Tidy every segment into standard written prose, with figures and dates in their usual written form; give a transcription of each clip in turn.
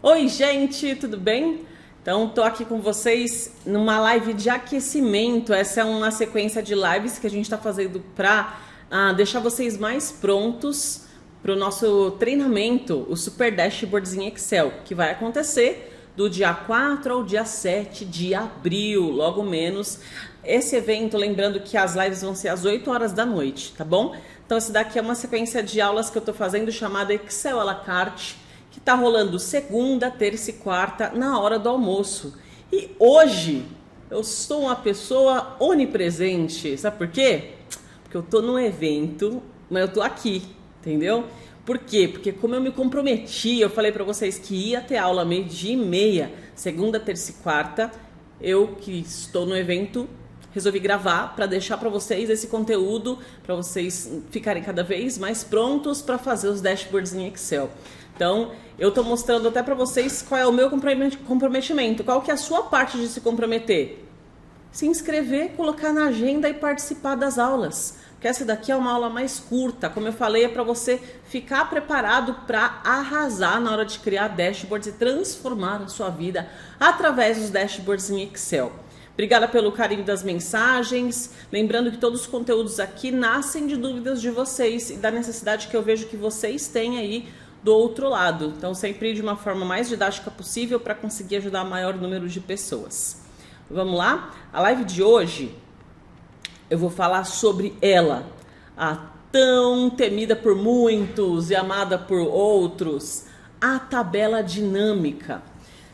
Oi, gente, tudo bem? Então, tô aqui com vocês numa live de aquecimento. Essa é uma sequência de lives que a gente está fazendo para deixar vocês mais prontos para o nosso treinamento, o Super Dashboards em Excel, que vai acontecer do dia 4 ao dia 7 de abril, logo menos. Esse evento, lembrando que as lives vão ser às 8 horas da noite, tá bom? Então, esse daqui é uma sequência de aulas que eu tô fazendo chamada Excel à la carte, que tá rolando segunda, terça e quarta na hora do almoço. E hoje eu sou uma pessoa onipresente, sabe por quê? Porque eu tô num evento, mas eu tô aqui, entendeu? Por quê? Porque como eu me comprometi, eu falei para vocês que ia ter aula 12h30, segunda, terça e quarta, eu que estou no evento, resolvi gravar para deixar para vocês esse conteúdo, para vocês ficarem cada vez mais prontos para fazer os dashboards em Excel. Então, eu estou mostrando até para vocês qual é o meu comprometimento, qual que é a sua parte de se comprometer. Se inscrever, colocar na agenda e participar das aulas. Porque essa daqui é uma aula mais curta, como eu falei, é para você ficar preparado para arrasar na hora de criar dashboards e transformar a sua vida através dos dashboards em Excel. Obrigada pelo carinho das mensagens, lembrando que todos os conteúdos aqui nascem de dúvidas de vocês e da necessidade que eu vejo que vocês têm aí do outro lado. Então, sempre de uma forma mais didática possível para conseguir ajudar o maior número de pessoas. Vamos lá? A live de hoje eu vou falar sobre ela, a tão temida por muitos e amada por outros, a tabela dinâmica.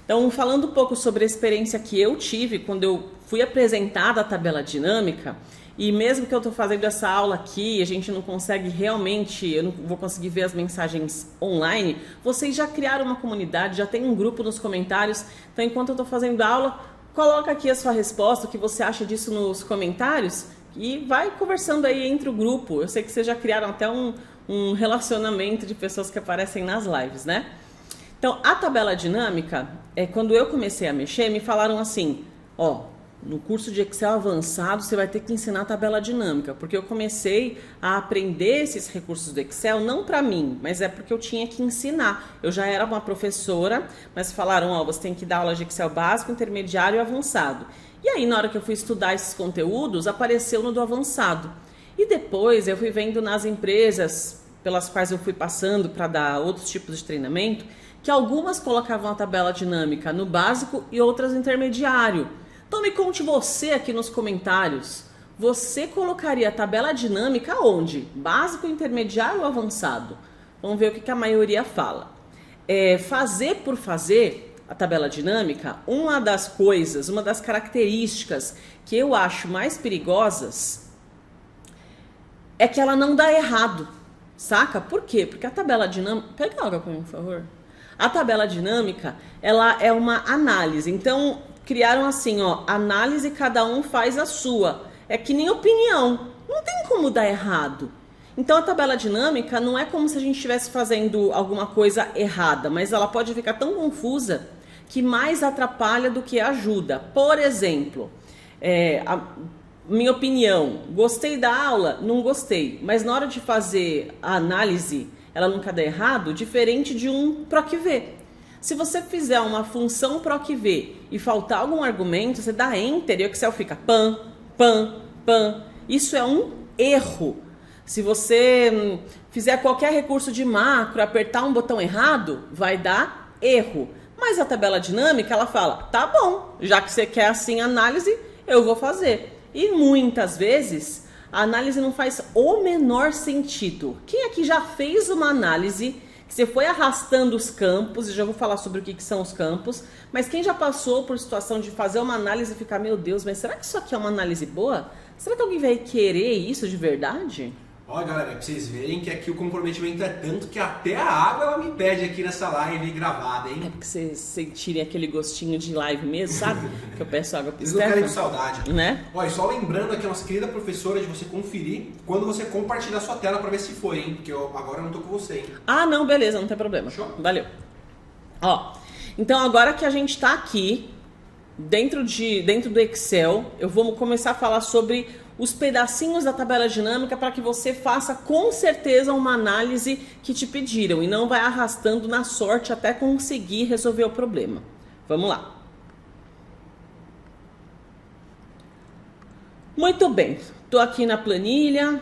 Então, falando um pouco sobre a experiência que eu tive quando eu fui apresentada a tabela dinâmica, e mesmo que eu estou fazendo essa aula aqui, a gente não consegue realmente, eu não vou conseguir ver as mensagens online, vocês já criaram uma comunidade, já tem um grupo nos comentários, então enquanto eu estou fazendo a aula, coloca aqui a sua resposta, o que você acha disso nos comentários, e vai conversando aí entre o grupo. Eu sei que vocês já criaram até um relacionamento de pessoas que aparecem nas lives, né? Então, a tabela dinâmica, quando eu comecei a mexer, me falaram assim, ó, no curso de Excel avançado você vai ter que ensinar a tabela dinâmica, porque eu comecei a aprender esses recursos do Excel, não para mim, mas é porque eu tinha que ensinar. Eu já era uma professora, mas falaram, ó, você tem que dar aula de Excel básico, intermediário e avançado. E aí, na hora que eu fui estudar esses conteúdos, apareceu no do avançado. E depois eu fui vendo nas empresas pelas quais eu fui passando para dar outros tipos de treinamento, que algumas colocavam a tabela dinâmica no básico e outras no intermediário. Então me conte você aqui nos comentários, você colocaria a tabela dinâmica onde? Básico, intermediário ou avançado? Vamos ver o que a maioria fala. Fazer por fazer a tabela dinâmica, uma das coisas, uma das características que eu acho mais perigosas é que ela não dá errado, saca? Por quê? Porque a tabela dinâmica... Pega água para mim, por favor. A tabela dinâmica, ela é uma análise, então... Criaram assim, ó, análise, cada um faz a sua. É que nem opinião, não tem como dar errado. Então a tabela dinâmica não é como se a gente estivesse fazendo alguma coisa errada, mas ela pode ficar tão confusa que mais atrapalha do que ajuda. Por exemplo, minha opinião, gostei da aula? Não gostei, mas na hora de fazer a análise, ela nunca dá errado, diferente de um PROC-V. Se você fizer uma função PROC-V e faltar algum argumento, você dá Enter e o Excel fica pam, pam, pam. Isso é um erro. Se você fizer qualquer recurso de macro, apertar um botão errado, vai dar erro. Mas a tabela dinâmica, ela fala, tá bom, já que você quer assim análise, eu vou fazer. E muitas vezes, a análise não faz o menor sentido. Quem aqui já fez uma análise... que você foi arrastando os campos, e já vou falar sobre o que são os campos, mas quem já passou por situação de fazer uma análise e ficar, meu Deus, mas será que isso aqui é uma análise boa? Será que alguém vai querer isso de verdade? Olha, galera, pra vocês verem que aqui o comprometimento é tanto que até a água ela me pede aqui nessa live gravada, hein? É porque vocês sentirem aquele gostinho de live mesmo, sabe? Que eu peço água pro Vocês não querem com saudade. Né? Olha, só lembrando aqui a nossa querida professora de você conferir quando você compartilhar sua tela pra ver se foi, hein? Porque agora eu não tô com você, hein? Ah, não, beleza, não tem problema. Show? Valeu. Ó, então agora que a gente tá aqui, dentro do Excel, eu vou começar a falar sobre os pedacinhos da tabela dinâmica para que você faça com certeza uma análise que te pediram e não vai arrastando na sorte até conseguir resolver o problema. Vamos lá. Muito bem, estou aqui na planilha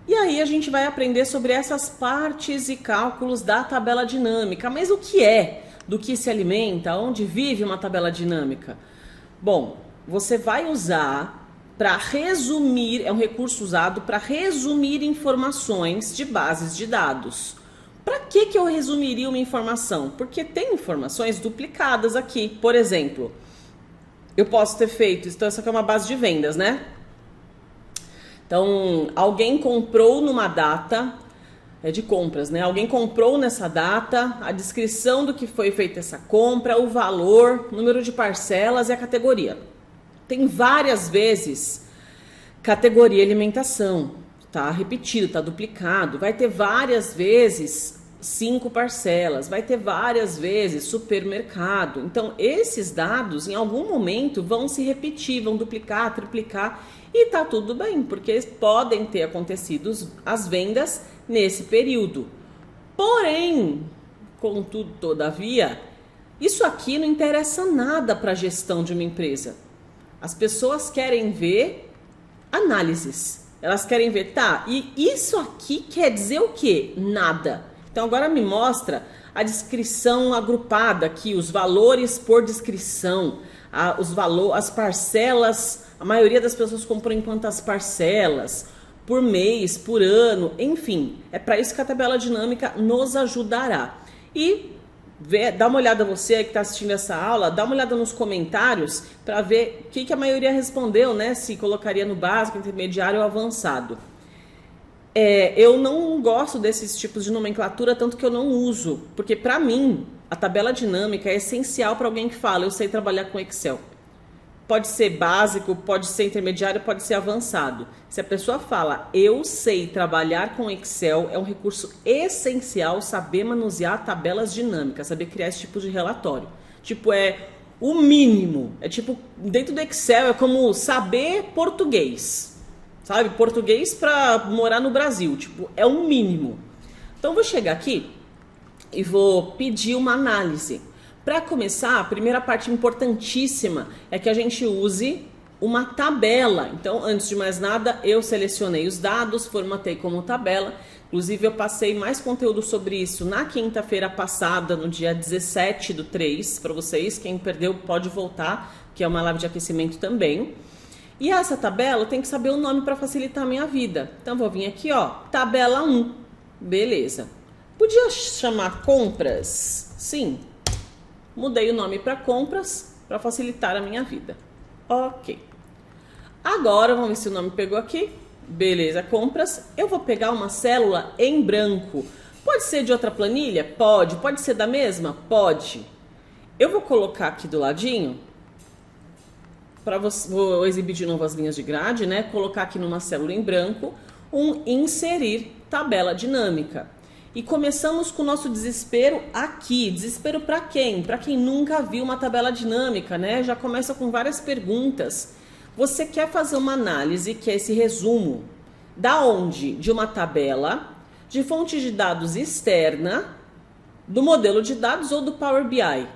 e aí a gente vai aprender sobre essas partes e cálculos da tabela dinâmica. Mas o que é? Do que se alimenta? Onde vive uma tabela dinâmica? Bom, você vai usar para resumir, é um recurso usado para resumir informações de bases de dados. Para que eu resumiria uma informação? Porque tem informações duplicadas aqui. Por exemplo, eu posso ter feito, então essa aqui é uma base de vendas, né? Então, alguém comprou numa data, é de compras, né? Alguém comprou nessa data, a descrição do que foi feita essa compra, o valor, número de parcelas e a categoria. Tem várias vezes categoria alimentação, tá repetido, tá duplicado. Vai ter várias vezes 5 parcelas, vai ter várias vezes supermercado. Então, esses dados, em algum momento, vão se repetir, vão duplicar, triplicar. E tá tudo bem, porque podem ter acontecido as vendas nesse período. Porém, contudo, todavia, isso aqui não interessa nada para a gestão de uma empresa. As pessoas querem ver análises. Elas querem ver, tá, e isso aqui quer dizer o quê? Nada. Então agora me mostra a descrição agrupada aqui, os valores por descrição, as parcelas. A maioria das pessoas comprou em quantas parcelas, por mês, por ano, enfim. É para isso que a tabela dinâmica nos ajudará. E dá uma olhada, você aí que está assistindo essa aula, dá uma olhada nos comentários para ver o que a maioria respondeu, né? Se colocaria no básico, intermediário ou avançado. Eu não gosto desses tipos de nomenclatura, tanto que eu não uso. Porque para mim, a tabela dinâmica é essencial para alguém que fala, eu sei trabalhar com Excel. Pode ser básico, pode ser intermediário, pode ser avançado. Se a pessoa fala, eu sei trabalhar com Excel, é um recurso essencial saber manusear tabelas dinâmicas, saber criar esse tipo de relatório. Tipo, é o mínimo. É tipo, dentro do Excel é como saber português. Sabe? Português para morar no Brasil. Tipo, é o mínimo. Então, eu vou chegar aqui e vou pedir uma análise. Para começar, a primeira parte importantíssima é que a gente use uma tabela. Então, antes de mais nada, eu selecionei os dados, formatei como tabela. Inclusive, eu passei mais conteúdo sobre isso na quinta-feira passada, no dia 17/3, para vocês. Quem perdeu pode voltar, que é uma live de aquecimento também. E essa tabela eu tenho que saber o nome para facilitar a minha vida. Então, vou vir aqui, ó, tabela 1. Beleza. Podia chamar compras? Sim. Mudei o nome para compras para facilitar a minha vida. Ok. Agora, vamos ver se o nome pegou aqui. Beleza, compras. Eu vou pegar uma célula em branco. Pode ser de outra planilha? Pode. Pode ser da mesma? Pode. Eu vou colocar aqui do ladinho, vou exibir de novo as linhas de grade, né? Colocar aqui numa célula em branco, inserir tabela dinâmica. E começamos com o nosso desespero aqui. Desespero para quem? Para quem nunca viu uma tabela dinâmica, né? Já começa com várias perguntas. Você quer fazer uma análise, que é esse resumo, da onde? De uma tabela, de fonte de dados externa, do modelo de dados ou do Power BI.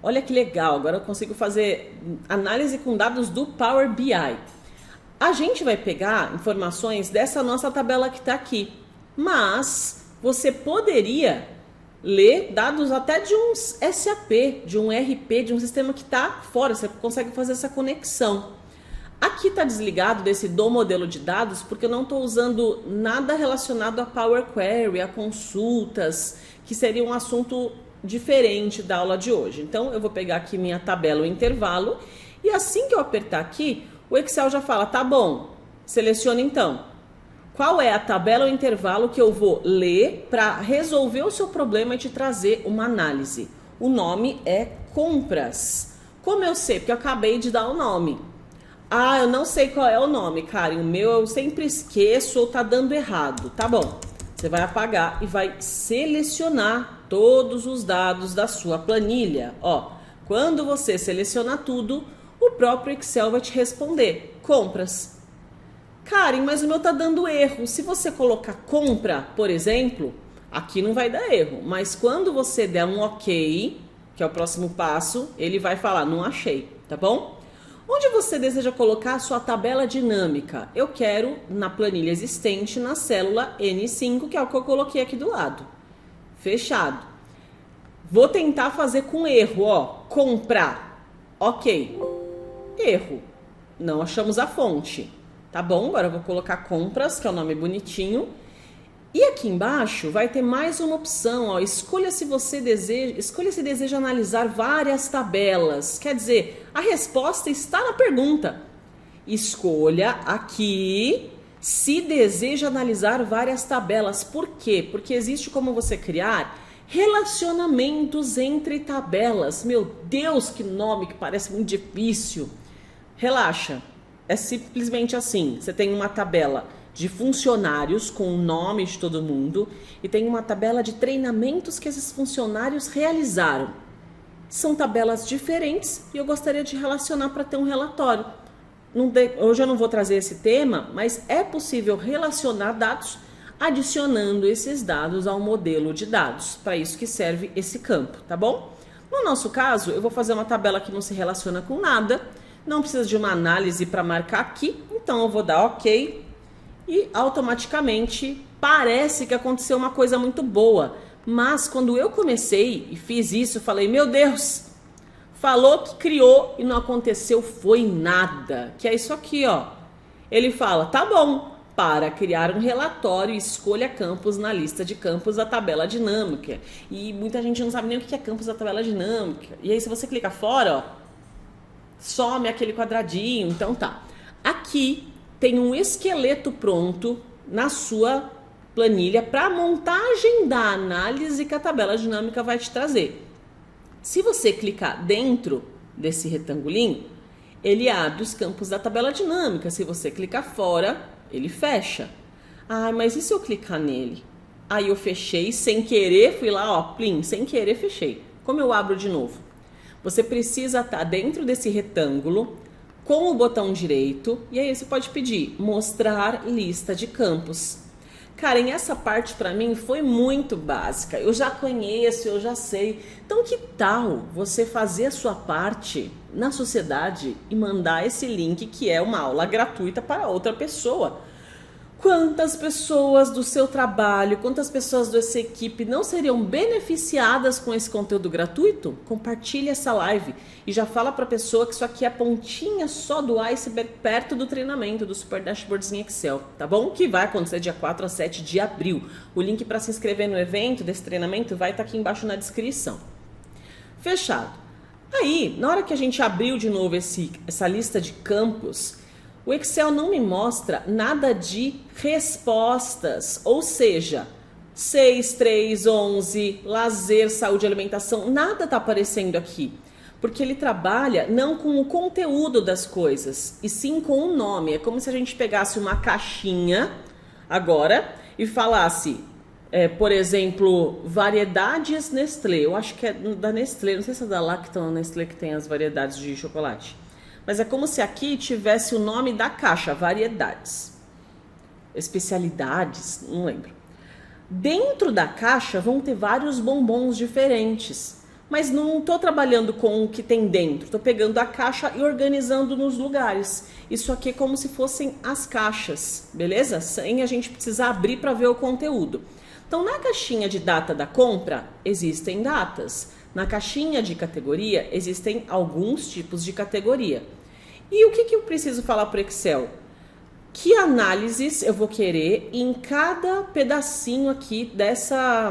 Olha que legal, agora eu consigo fazer análise com dados do Power BI. A gente vai pegar informações dessa nossa tabela que está aqui, mas você poderia ler dados até de um SAP, de um RP, de um sistema que está fora, você consegue fazer essa conexão. Aqui está desligado desse do modelo de dados porque eu não estou usando nada relacionado a Power Query, a consultas, que seria um assunto diferente da aula de hoje. Então eu vou pegar aqui minha tabela, o intervalo, e assim que eu apertar aqui, o Excel já fala, tá bom, selecione então. Qual é a tabela ou intervalo que eu vou ler para resolver o seu problema e te trazer uma análise? O nome é compras. Como eu sei? Porque eu acabei de dar o nome. Ah, eu não sei qual é o nome, Karen. O meu eu sempre esqueço ou tá dando errado. Tá bom. Você vai apagar e vai selecionar todos os dados da sua planilha. Ó, quando você selecionar tudo, o próprio Excel vai te responder. Compras. Karen, mas o meu tá dando erro. Se você colocar compra, por exemplo, aqui não vai dar erro. Mas quando você der um ok, que é o próximo passo, ele vai falar, não achei, tá bom? Onde você deseja colocar a sua tabela dinâmica? Eu quero na planilha existente, na célula N5, que é o que eu coloquei aqui do lado. Fechado. Vou tentar fazer com erro, ó. Comprar. Ok. Erro. Não achamos a fonte. Tá bom? Agora eu vou colocar compras, que é o nome bonitinho. E aqui embaixo vai ter mais uma opção, ó. Escolha se deseja analisar várias tabelas. Quer dizer, a resposta está na pergunta. Escolha aqui se deseja analisar várias tabelas. Por quê? Porque existe como você criar relacionamentos entre tabelas. Meu Deus, que nome que parece muito difícil. Relaxa. É simplesmente assim. Você tem uma tabela de funcionários com o nome de todo mundo e tem uma tabela de treinamentos que esses funcionários realizaram. São tabelas diferentes e eu gostaria de relacionar para ter um relatório. Hoje eu não vou trazer esse tema, mas é possível relacionar dados adicionando esses dados ao modelo de dados. Para isso que serve esse campo, tá bom? No nosso caso, eu vou fazer uma tabela que não se relaciona com nada, não precisa de uma análise para marcar aqui, então eu vou dar ok. E automaticamente parece que aconteceu uma coisa muito boa. Mas quando eu comecei e fiz isso, eu falei, meu Deus, falou que criou e não aconteceu foi nada. Que é isso aqui, ó. Ele fala, tá bom, para criar um relatório, escolha campos na lista de campos da tabela dinâmica. E muita gente não sabe nem o que é campos da tabela dinâmica. E aí se você clica fora, ó, some aquele quadradinho, então tá. Aqui tem um esqueleto pronto na sua planilha para a montagem da análise que a tabela dinâmica vai te trazer. Se você clicar dentro desse retangulinho, ele abre os campos da tabela dinâmica. Se você clicar fora, ele fecha. Ah, mas e se eu clicar nele? Aí eu fechei sem querer, fui lá, ó, plim, sem querer fechei. Como eu abro de novo? Você precisa estar dentro desse retângulo, com o botão direito, e aí você pode pedir mostrar lista de campos. Karen, essa parte para mim foi muito básica, eu já conheço, eu já sei. Então que tal você fazer a sua parte na sociedade e mandar esse link que é uma aula gratuita para outra pessoa? Quantas pessoas do seu trabalho, quantas pessoas dessa equipe não seriam beneficiadas com esse conteúdo gratuito? Compartilhe essa live e já fala para a pessoa que isso aqui é a pontinha só do iceberg perto do treinamento do Super Dashboards em Excel, tá bom? Que vai acontecer dia 4 a 7 de abril. O link para se inscrever no evento desse treinamento vai estar aqui embaixo na descrição. Fechado. Aí, na hora que a gente abriu de novo essa lista de campos, o Excel não me mostra nada de respostas, ou seja, 6, 3, 11, lazer, saúde, alimentação, nada está aparecendo aqui. Porque ele trabalha não com o conteúdo das coisas, e sim com o nome. É como se a gente pegasse uma caixinha agora e falasse, por exemplo, variedades Nestlé. Eu acho que é da Nestlé, não sei se é da Lacton Nestlé que tem as variedades de chocolate. Mas é como se aqui tivesse o nome da caixa, variedades, especialidades, não lembro. Dentro da caixa vão ter vários bombons diferentes, mas não estou trabalhando com o que tem dentro, estou pegando a caixa e organizando nos lugares. Isso aqui é como se fossem as caixas, beleza? Sem a gente precisar abrir para ver o conteúdo. Então, na caixinha de data da compra, existem datas. Na caixinha de categoria, existem alguns tipos de categoria. E o que eu preciso falar para o Excel? Que análises eu vou querer em cada pedacinho aqui dessa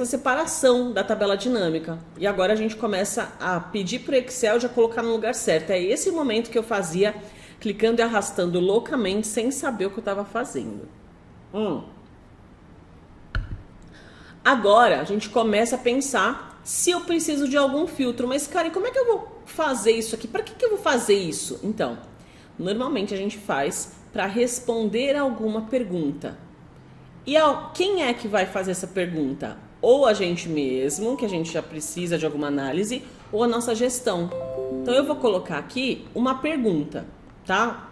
separação da tabela dinâmica. E agora a gente começa a pedir para o Excel já colocar no lugar certo. É esse momento que eu fazia clicando e arrastando loucamente sem saber o que eu estava fazendo. Agora a gente começa a pensar se eu preciso de algum filtro. Mas, cara, como é que eu vou fazer isso aqui? Para que eu vou fazer isso? Então, normalmente a gente faz para responder alguma pergunta. E quem é que vai fazer essa pergunta? Ou a gente mesmo, que a gente já precisa de alguma análise, ou a nossa gestão. Então, eu vou colocar aqui uma pergunta, tá?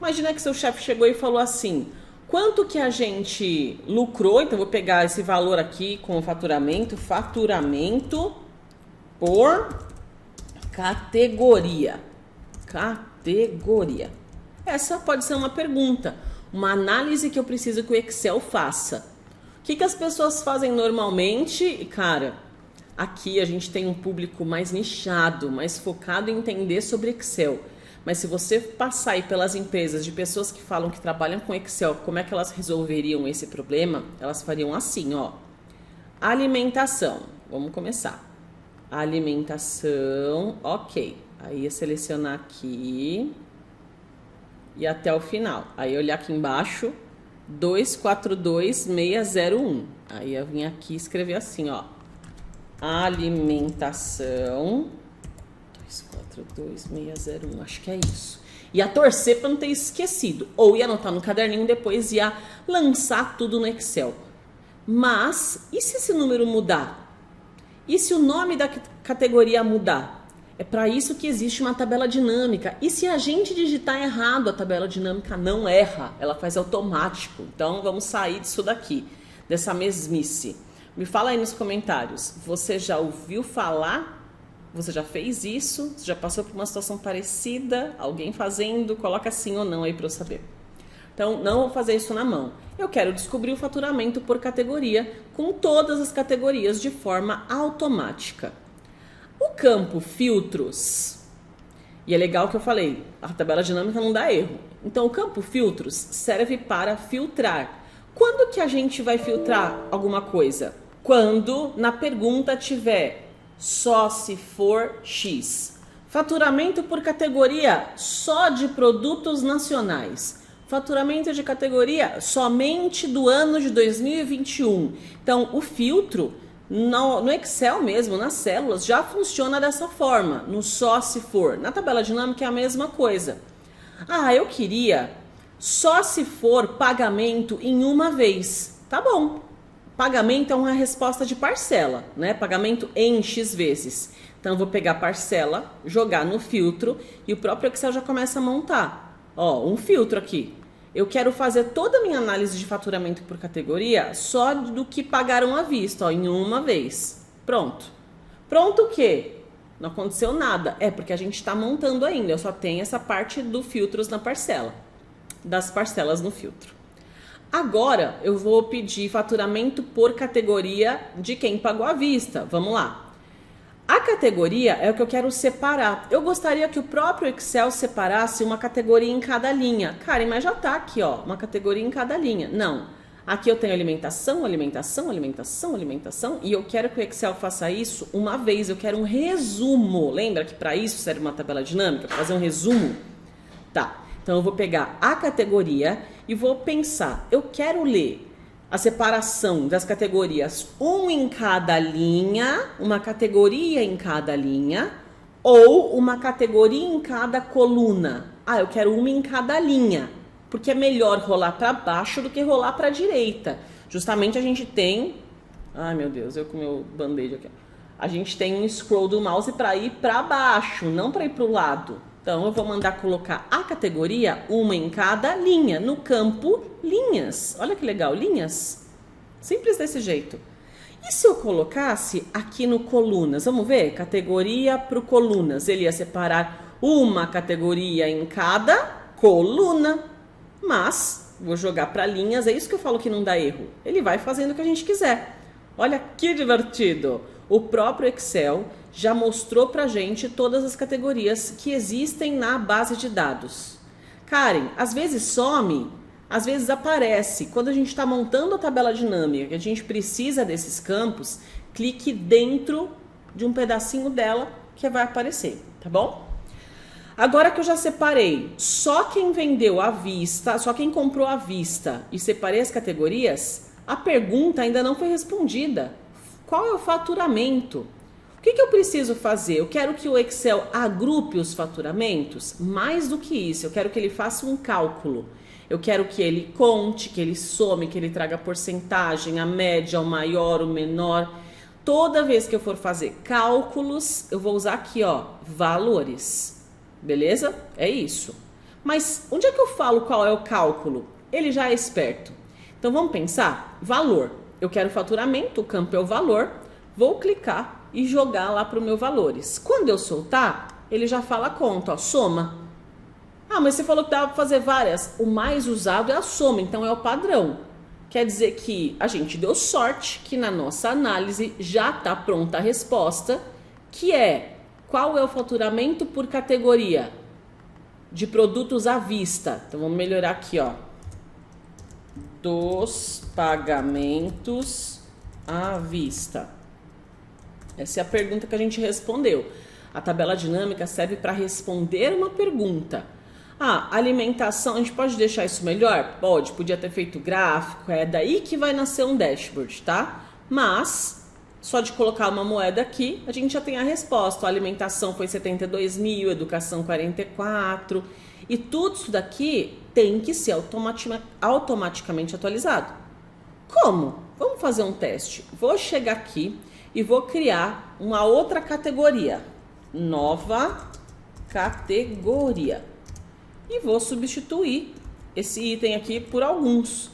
Imagina que seu chefe chegou e falou assim, quanto que a gente lucrou, então vou pegar esse valor aqui com o faturamento por categoria. Categoria. Essa pode ser uma pergunta, uma análise que eu preciso que o Excel faça. O que as pessoas fazem normalmente? E, cara, aqui a gente tem um público mais nichado, mais focado em entender sobre Excel. Mas se você passar aí pelas empresas de pessoas que falam que trabalham com Excel, como é que elas resolveriam esse problema? Elas fariam assim, ó. Alimentação. Vamos começar. Alimentação, ok. Aí eu selecionar aqui e até o final. Aí olhar aqui embaixo, 242601. Aí eu vim aqui escrever assim, ó. Alimentação 242601, acho que é isso. Ia torcer para não ter esquecido. Ou ia anotar no caderninho, depois ia lançar tudo no Excel. Mas, e se esse número mudar? E se o nome da categoria mudar? É para isso que existe uma tabela dinâmica. E se a gente digitar errado, a tabela dinâmica não erra, ela faz automático. Então, vamos sair disso daqui, dessa mesmice. Me fala aí nos comentários, você já ouviu falar? Você já fez isso? Você já passou por uma situação parecida? Alguém fazendo? Coloca sim ou não aí para eu saber. Então, não vou fazer isso na mão. Eu quero descobrir o faturamento por categoria, com todas as categorias de forma automática. O campo filtros, e é legal que eu falei, a tabela dinâmica não dá erro. Então, o campo filtros serve para filtrar. Quando que a gente vai filtrar alguma coisa? Quando na pergunta tiver só se for X. Faturamento por categoria só de produtos nacionais. Faturamento de categoria somente do ano de 2021. Então, o filtro no Excel mesmo, nas células, já funciona dessa forma. No só se for. Na tabela dinâmica é a mesma coisa. Ah, eu queria só se for pagamento em uma vez. Tá bom. Pagamento é uma resposta de parcela, né? Pagamento em X vezes. Então, eu vou pegar parcela, jogar no filtro e o próprio Excel já começa a montar. Ó, um filtro aqui. Eu quero fazer toda a minha análise de faturamento por categoria só do que pagaram à vista, ó, em uma vez. Pronto. Pronto o quê? Não aconteceu nada. É porque a gente está montando ainda. Eu só tenho essa parte do filtros na parcela. Das parcelas no filtro. Agora, eu vou pedir faturamento por categoria de quem pagou à vista. Vamos lá. A categoria é o que eu quero separar. Eu gostaria que o próprio Excel separasse uma categoria em cada linha. Karen, mas já tá aqui, ó, uma categoria em cada linha. Não. Aqui eu tenho alimentação, alimentação, alimentação, alimentação. E eu quero que o Excel faça isso uma vez. Eu quero um resumo. Lembra que para isso serve uma tabela dinâmica? Para fazer um resumo? Tá. Então, eu vou pegar a categoria e vou pensar, eu quero ler a separação das categorias, um em cada linha, uma categoria em cada linha, ou uma categoria em cada coluna. Ah, eu quero uma em cada linha, porque é melhor rolar para baixo do que rolar para a direita. Justamente a gente tem... Ai, meu Deus, eu com meu band-aid aqui. A gente tem um scroll do mouse para ir para baixo, não para ir para o lado. Então, eu vou mandar colocar a categoria, uma em cada linha, no campo linhas. Olha que legal, linhas. Simples desse jeito. E se eu colocasse aqui no colunas? Vamos ver? Categoria para o colunas. Ele ia separar uma categoria em cada coluna. Mas, vou jogar para linhas, é isso que eu falo que não dá erro. Ele vai fazendo o que a gente quiser. Olha que divertido. O próprio Excel já mostrou pra gente todas as categorias que existem na base de dados. Karen, às vezes some, às vezes aparece. Quando a gente está montando a tabela dinâmica, que a gente precisa desses campos, clique dentro de um pedacinho dela que vai aparecer, tá bom? Agora que eu já separei só quem vendeu à vista, só quem comprou à vista e separei as categorias, a pergunta ainda não foi respondida. Qual é o faturamento? O que eu preciso fazer? Eu quero que o Excel agrupe os faturamentos? Mais do que isso, eu quero que ele faça um cálculo. Eu quero que ele conte, que ele some, que ele traga a porcentagem, a média, o maior, o menor. Toda vez que eu for fazer cálculos, eu vou usar aqui, ó, valores. Beleza? É isso. Mas onde é que eu falo qual é o cálculo? Ele já é esperto. Então vamos pensar, valor. Eu quero faturamento, o campo é o valor, vou clicar e jogar lá para o meu valores. Quando eu soltar, ele já fala a conta, ó, soma. Ah, mas você falou que dava para fazer várias. O mais usado é a soma, então é o padrão. Quer dizer que a gente deu sorte que na nossa análise já está pronta a resposta, que é qual é o faturamento por categoria de produtos à vista. Então vamos melhorar aqui, ó. Dos pagamentos à vista. Essa é a pergunta que a gente respondeu. A tabela dinâmica serve para responder uma pergunta. Ah, alimentação, a gente pode deixar isso melhor? Pode, podia ter feito gráfico, é daí que vai nascer um dashboard, tá? Mas, só de colocar uma moeda aqui, a gente já tem a resposta. A alimentação foi 72 mil, educação 44, e tudo isso daqui tem que ser automaticamente atualizado. Como? Vamos fazer um teste. Vou chegar aqui e vou criar uma outra categoria. Nova categoria. E vou substituir esse item aqui por alguns.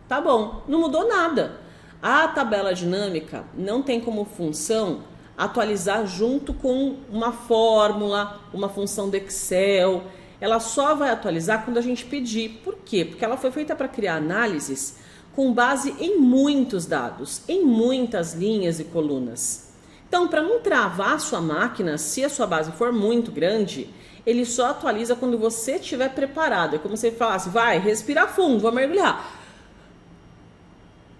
Tá bom, não mudou nada. A tabela dinâmica não tem como função atualizar junto com uma fórmula, uma função do Excel. Ela só vai atualizar quando a gente pedir. Por quê? Porque ela foi feita para criar análises com base em muitos dados, em muitas linhas e colunas. Então, para não travar a sua máquina, se a sua base for muito grande, ele só atualiza quando você estiver preparado. É como se ele falasse, vai, respira fundo, vou mergulhar.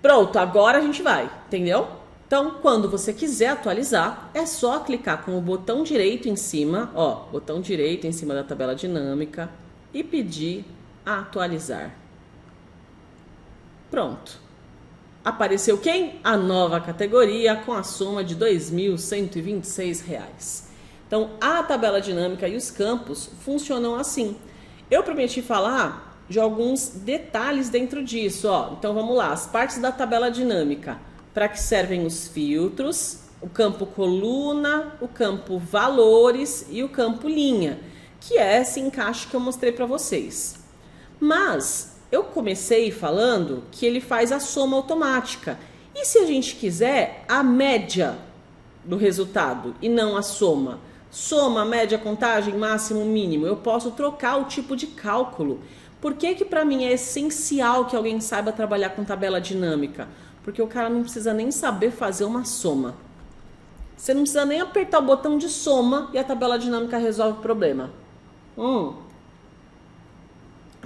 Pronto, agora a gente vai, entendeu? Então, quando você quiser atualizar, é só clicar com o botão direito em cima, ó, botão direito em cima da tabela dinâmica e pedir atualizar. Pronto. Apareceu quem? A nova categoria com a soma de R$ 2.126. Então, a tabela dinâmica e os campos funcionam assim. Eu prometi falar de alguns detalhes dentro disso, ó. Então, vamos lá. As partes da tabela dinâmica. Para que servem os filtros, o campo coluna, o campo valores e o campo linha, que é esse encaixe que eu mostrei para vocês. Mas eu comecei falando que ele faz a soma automática. E se a gente quiser a média do resultado e não a soma? Soma, média, contagem, máximo, mínimo. Eu posso trocar o tipo de cálculo. Por que para mim é essencial que alguém saiba trabalhar com tabela dinâmica? Porque o cara não precisa nem saber fazer uma soma. Você não precisa nem apertar o botão de soma e a tabela dinâmica resolve o problema.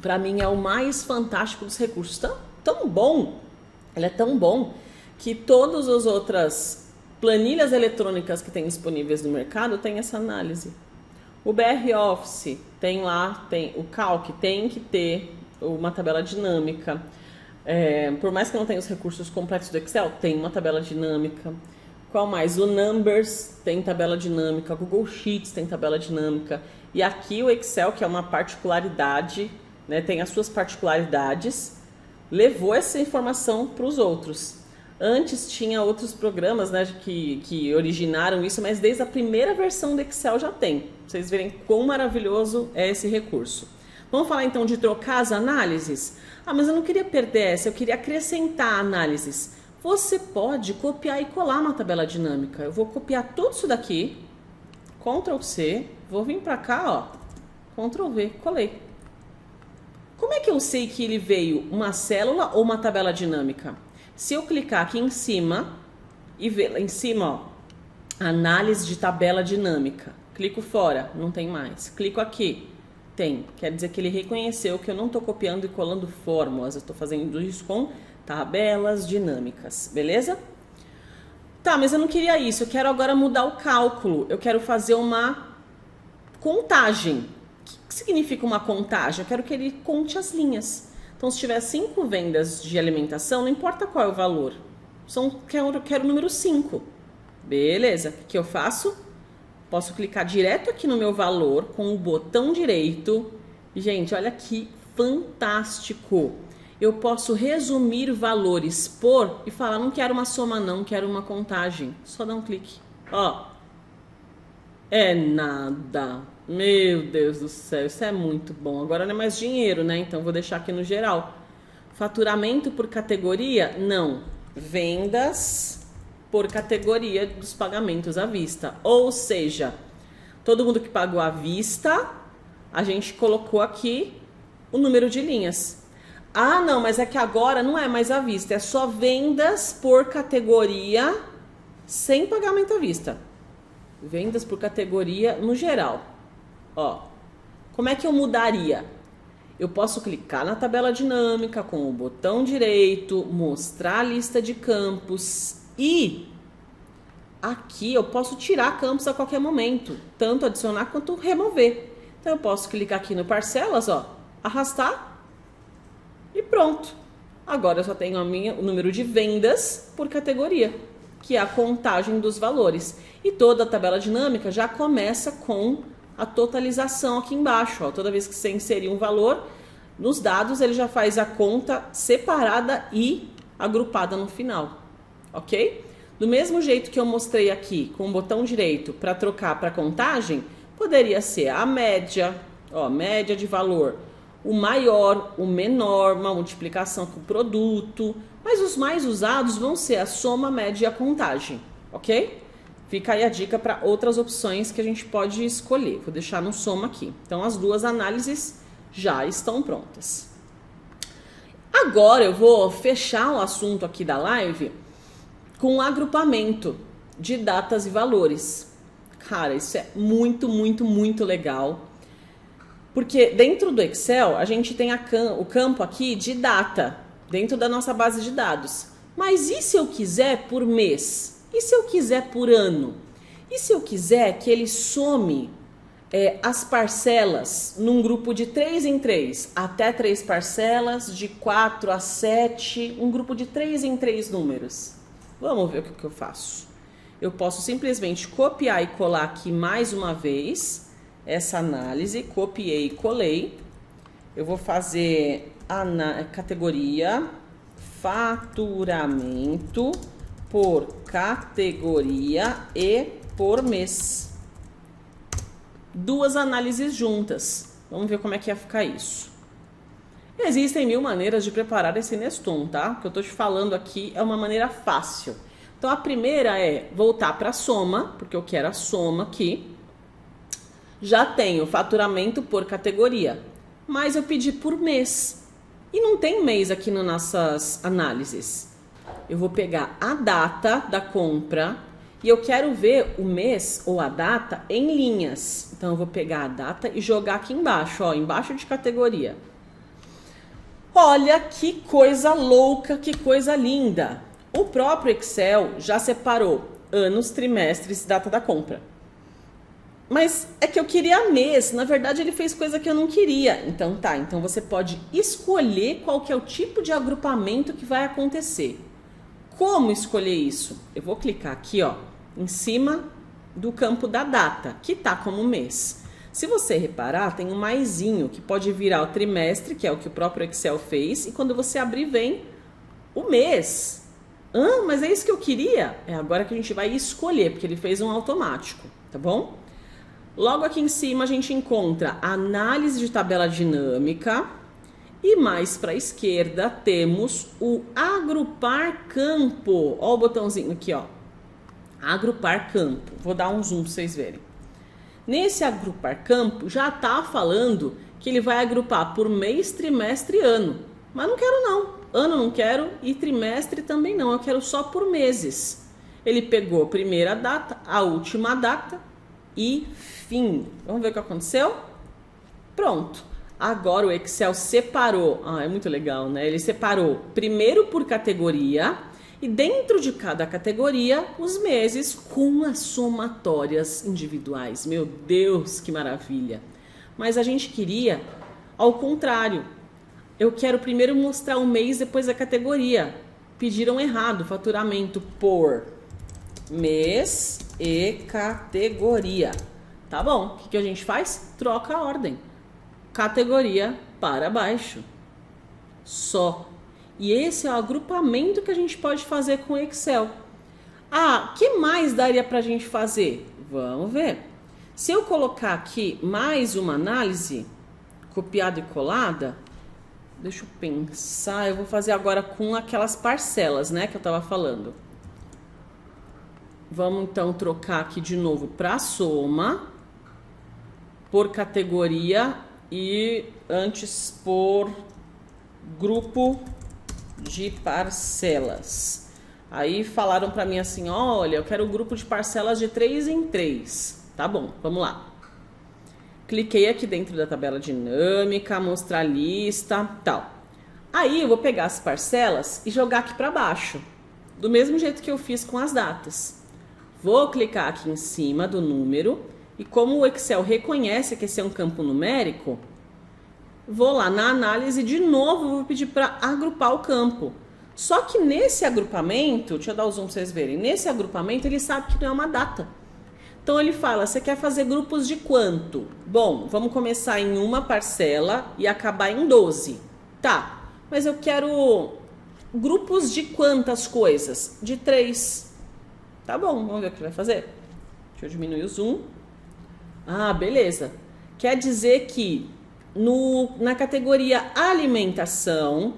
Para mim é o mais fantástico dos recursos. Tão bom, ele é tão bom que todas as outras planilhas eletrônicas que tem disponíveis no mercado tem essa análise. O BR Office tem lá, tem o Calc, tem que ter uma tabela dinâmica. Por mais que não tenha os recursos completos do Excel, tem uma tabela dinâmica. Qual mais? O Numbers tem tabela dinâmica, o Google Sheets tem tabela dinâmica. E aqui o Excel, que é uma particularidade, né, tem as suas particularidades, levou essa informação para os outros. Antes tinha outros programas, né, que originaram isso, mas desde a primeira versão do Excel já tem. Pra vocês verem quão maravilhoso é esse recurso. Vamos falar então de trocar as análises? Ah, mas eu não queria perder essa, eu queria acrescentar análises. Você pode copiar e colar uma tabela dinâmica. Eu vou copiar tudo isso daqui, Ctrl C, vou vir para cá, ó, Ctrl V, colei. Como é que eu sei que ele veio uma célula ou uma tabela dinâmica? Se eu clicar aqui em cima e ver lá em cima, ó, análise de tabela dinâmica, clico fora, não tem mais. Clico aqui, tem. Quer dizer que ele reconheceu que eu não estou copiando e colando fórmulas, eu estou fazendo isso com tabelas dinâmicas, beleza? Tá, mas eu não queria isso, eu quero agora mudar o cálculo, eu quero fazer uma contagem. O que significa uma contagem? Eu quero que ele conte as linhas. Então, se tiver 5 vendas de alimentação, não importa qual é o valor. Quero o número 5. Beleza. O que eu faço? Posso clicar direto aqui no meu valor com o botão direito. Gente, olha que fantástico. Eu posso resumir valores por e falar, não quero uma soma não, quero uma contagem. Só dá um clique. Ó. É nada. Meu Deus do céu, isso é muito bom. Agora não é mais dinheiro, né? Então vou deixar aqui no geral. Faturamento por categoria? Não. Vendas por categoria dos pagamentos à vista. Ou seja, todo mundo que pagou à vista, a gente colocou aqui o número de linhas. Ah, não, mas é que agora não é mais à vista, é só vendas por categoria sem pagamento à vista. Vendas por categoria no geral. Ó, como é que eu mudaria? Eu posso clicar na tabela dinâmica com o botão direito, mostrar a lista de campos e aqui eu posso tirar campos a qualquer momento, tanto adicionar quanto remover. Então eu posso clicar aqui no parcelas, ó, arrastar e pronto. Agora eu só tenho o número de vendas por categoria, que é a contagem dos valores. E toda a tabela dinâmica já começa com a totalização aqui embaixo. Ó. Toda vez que você inserir um valor, nos dados ele já faz a conta separada e agrupada no final, ok? Do mesmo jeito que eu mostrei aqui com o botão direito para trocar para contagem, poderia ser a média, ó, média de valor, o maior, o menor, uma multiplicação com o produto, mas os mais usados vão ser a soma, média e a contagem, ok? Fica aí a dica para outras opções que a gente pode escolher. Vou deixar no soma aqui. Então, as duas análises já estão prontas. Agora, eu vou fechar o assunto aqui da live com um agrupamento de datas e valores. Cara, isso é muito, muito, muito legal. Porque dentro do Excel, a gente tem o campo aqui de data, dentro da nossa base de dados. Mas e se eu quiser por mês? E se eu quiser por ano? E se eu quiser que ele some as parcelas num grupo de 3 em 3, até 3 parcelas, de 4 a 7, um grupo de 3 em 3 números? Vamos ver o que eu faço. Eu posso simplesmente copiar e colar aqui mais uma vez essa análise, copiei e colei. Eu vou fazer a categoria faturamento por categoria e por mês. Duas análises juntas. Vamos ver como é que ia ficar isso. Existem 1000 maneiras de preparar esse Neston, tá? O que eu tô te falando aqui é uma maneira fácil. Então a primeira é voltar para a soma, porque eu quero a soma aqui. Já tenho faturamento por categoria, mas eu pedi por mês. E não tem mês aqui nas nossas análises. Eu vou pegar a data da compra e eu quero ver o mês ou a data em linhas. Então, eu vou pegar a data e jogar aqui embaixo, ó, embaixo de categoria. Olha que coisa louca, que coisa linda. O próprio Excel já separou anos, trimestres e data da compra. Mas é que eu queria mês, na verdade ele fez coisa que eu não queria. Então tá, então você pode escolher qual que é o tipo de agrupamento que vai acontecer. Como escolher isso? Eu vou clicar aqui, ó, em cima do campo da data, que tá como mês. Se você reparar, tem um maisinho que pode virar o trimestre, que é o que o próprio Excel fez, e quando você abrir vem o mês. Mas é isso que eu queria? É agora que a gente vai escolher, porque ele fez um automático, tá bom? Logo aqui em cima a gente encontra análise de tabela dinâmica e mais para a esquerda temos o agrupar campo. Ó o botãozinho aqui, ó. Agrupar campo. Vou dar um zoom para vocês verem. Nesse agrupar campo já está falando que ele vai agrupar por mês, trimestre e ano. Mas não quero não. Ano não quero e trimestre também não. Eu quero só por meses. Ele pegou a primeira data, a última data e fim. Vamos ver o que aconteceu? Pronto. Agora o Excel separou. É muito legal, né? Ele separou primeiro por categoria e dentro de cada categoria os meses com as somatórias individuais. Meu Deus, que maravilha! Mas a gente queria ao contrário. Eu quero primeiro mostrar o mês, depois a categoria. Pediram errado, faturamento por mês e categoria. Tá bom, o que a gente faz? Troca a ordem. Categoria para baixo. Só. E esse é o agrupamento que a gente pode fazer com o Excel. Que mais daria pra gente fazer? Vamos ver. Se eu colocar aqui mais uma análise, copiada e colada, deixa eu pensar, eu vou fazer agora com aquelas parcelas, né, que eu estava falando. Vamos então trocar aqui de novo para soma, por categoria e antes por grupo de parcelas. Aí falaram para mim assim, olha, eu quero o grupo de parcelas de 3 em 3. Tá bom, vamos lá. Cliquei aqui dentro da tabela dinâmica, mostrar lista, tal. Aí eu vou pegar as parcelas e jogar aqui para baixo, do mesmo jeito que eu fiz com as datas. Vou clicar aqui em cima do número e como o Excel reconhece que esse é um campo numérico, vou lá na análise de novo, vou pedir para agrupar o campo. Só que nesse agrupamento, deixa eu dar o zoom para vocês verem, nesse agrupamento ele sabe que não é uma data. Então ele fala, você quer fazer grupos de quanto? Bom, vamos começar em uma parcela e acabar em 12. Tá, mas eu quero grupos de quantas coisas? De 3. Tá bom, vamos ver o que vai fazer. Deixa eu diminuir o zoom. Ah, beleza. Quer dizer que na categoria alimentação,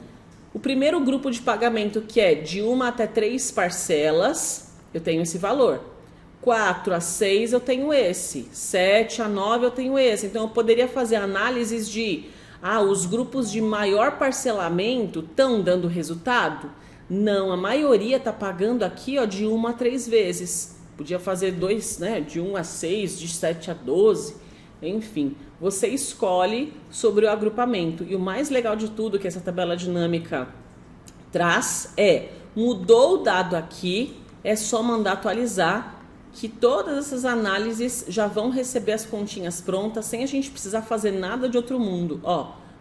o primeiro grupo de pagamento, que é de 1 até 3 parcelas, eu tenho esse valor. 4 a 6 eu tenho esse. 7 a 9 eu tenho esse. Então eu poderia fazer análises de os grupos de maior parcelamento estão dando resultado? Não, a maioria está pagando aqui de 1 a 3 vezes. Podia fazer 2, né? De 1 a 6, de 7 a 12. Enfim, você escolhe sobre o agrupamento. E o mais legal de tudo que essa tabela dinâmica traz mudou o dado aqui, é só mandar atualizar, que todas essas análises já vão receber as continhas prontas, sem a gente precisar fazer nada de outro mundo.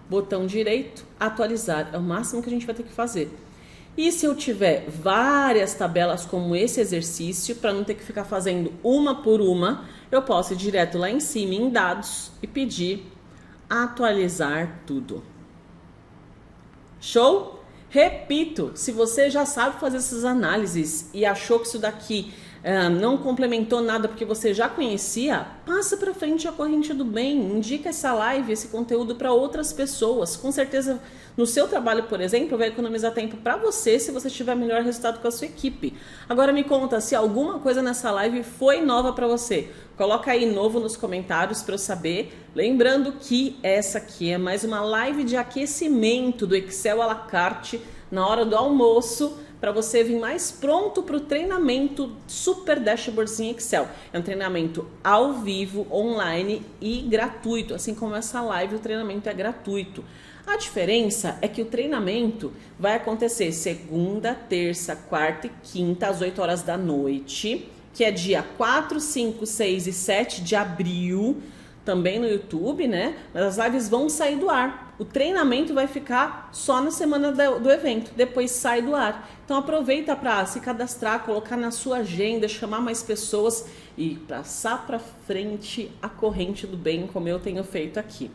Botão direito, atualizar, é o máximo que a gente vai ter que fazer. E se eu tiver várias tabelas como esse exercício, para não ter que ficar fazendo uma por uma, eu posso ir direto lá em cima em dados e pedir atualizar tudo. Show? Repito, se você já sabe fazer essas análises e achou que isso daqui não complementou nada porque você já conhecia, passa para frente a corrente do bem, indica essa live, esse conteúdo para outras pessoas. Com certeza, no seu trabalho, por exemplo, vai economizar tempo para você se você tiver melhor resultado com a sua equipe. Agora me conta se alguma coisa nessa live foi nova para você. Coloca aí novo nos comentários para eu saber. Lembrando que essa aqui é mais uma live de aquecimento do Excel à la carte na hora do almoço, para você vir mais pronto para o treinamento Super Dashboards em Excel. É um treinamento ao vivo, online e gratuito. Assim como essa live, o treinamento é gratuito. A diferença é que o treinamento vai acontecer segunda, terça, quarta e quinta, às 8 horas da noite, que é dia 4, 5, 6 e 7 de abril, também no YouTube, né? Mas as lives vão sair do ar. O treinamento vai ficar só na semana do evento, depois sai do ar. Então aproveita para se cadastrar, colocar na sua agenda, chamar mais pessoas e passar para frente a corrente do bem, como eu tenho feito aqui.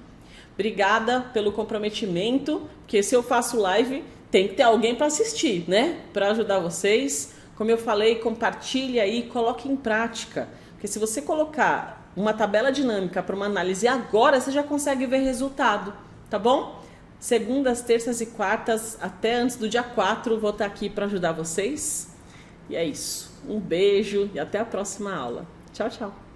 Obrigada pelo comprometimento, porque se eu faço live, tem que ter alguém para assistir, né? Para ajudar vocês. Como eu falei, compartilhe aí, coloque em prática. Porque se você colocar uma tabela dinâmica para uma análise agora, você já consegue ver resultado, tá bom? Segundas, terças e quartas, até antes do dia 4, vou estar aqui para ajudar vocês. E é isso. Um beijo e até a próxima aula. Tchau, tchau.